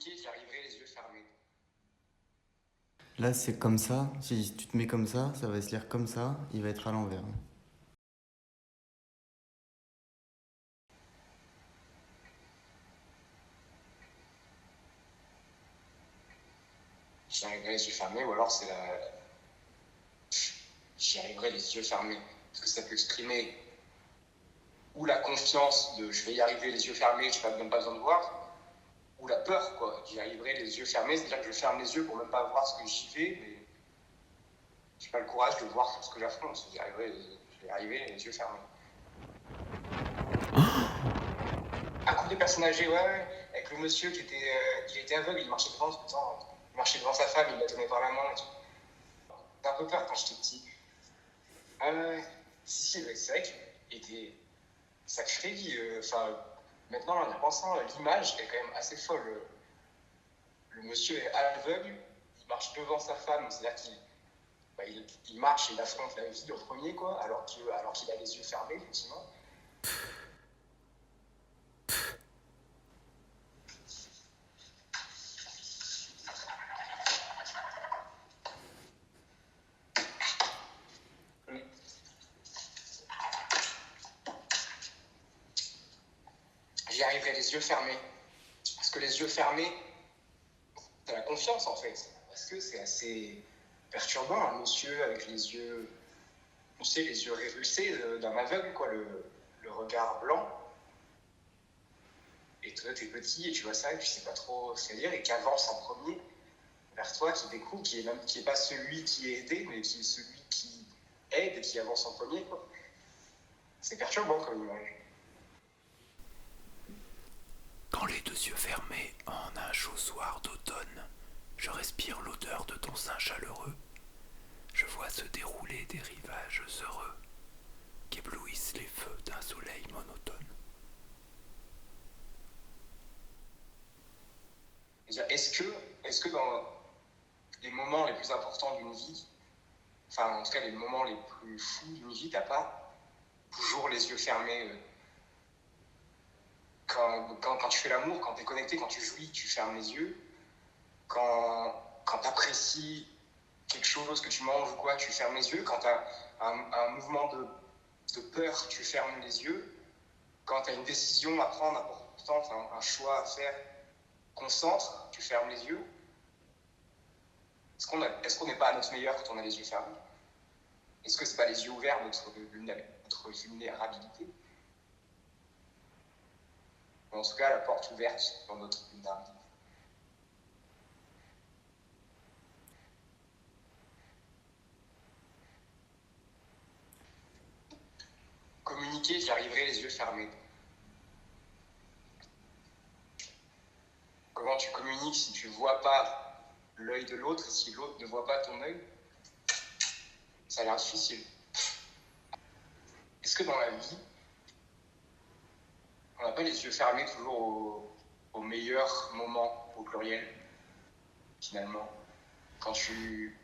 communiquer, j'y arriverai les yeux fermés. Là, c'est comme ça. Si tu te mets comme ça va se lire comme ça. Il va être à l'envers. J'y arriverai les yeux fermés, ou alors j'y arriverai les yeux fermés. Parce que ça peut exprimer ou la confiance de je vais y arriver les yeux fermés, je n'ai même pas besoin de voir, ou la peur, quoi. J'y arriverai les yeux fermés, c'est-à-dire que je ferme les yeux pour même pas voir ce que j'y vais, mais j'ai pas le courage de voir ce que j'affronte. Je vais y arriver les yeux fermés. Un couple de personnes âgées, ouais, avec le monsieur qui était aveugle, il marchait devant sa femme, il la tenait par la main et tout. J'ai un peu peur quand j'étais petit. Si, c'est vrai qu'il était sacré vie. Maintenant, en y repensant, l'image est quand même assez folle. Le monsieur est aveugle, il marche devant sa femme, c'est-à-dire qu'il marche et il affronte la vie en premier, quoi, alors qu'il a les yeux fermés, effectivement. J'y arriverai les yeux fermés. Parce que les yeux fermés, c'est la confiance, en fait. Parce que c'est assez perturbant, un monsieur avec les yeux, on sait, les yeux révulsés d'un aveugle, quoi, le regard blanc. Et toi, t'es petit et tu vois ça et tu sais pas trop ce qu'à dire et qui avance en premier vers toi, qui découvre, qui est pas celui qui est aidé, mais qui est celui qui aide et qui avance en premier, quoi. C'est perturbant comme image. Quand les deux yeux fermés, en un chaud soir d'automne, je respire l'odeur de ton sein chaleureux, je vois se dérouler des rivages heureux qu'éblouissent les feux d'un soleil monotone. Est-ce que dans les moments les plus importants d'une vie, enfin en tout cas les moments les plus fous d'une vie, t'as pas toujours les yeux fermés quand tu fais l'amour, quand t'es connecté, quand tu jouis, tu fermes les yeux. Quand t'apprécies quelque chose que tu manges ou quoi, tu fermes les yeux. Quand t'as un mouvement de peur, tu fermes les yeux. Quand t'as une décision à prendre importante, un choix à faire, concentre, tu fermes les yeux. Est-ce qu'on n'est pas à notre meilleur quand on a les yeux fermés? Est-ce que c'est pas les yeux ouverts notre vulnérabilité? En tout cas, la porte ouverte dans notre vulnérabilité. Communiquer, j'y arriverai les yeux fermés. Comment tu communiques si tu ne vois pas l'œil de l'autre et si l'autre ne voit pas ton œil? Ça a l'air difficile. Est-ce que dans la vie, on n'a pas les yeux fermés toujours au meilleur moment, au pluriel, finalement? Quand tu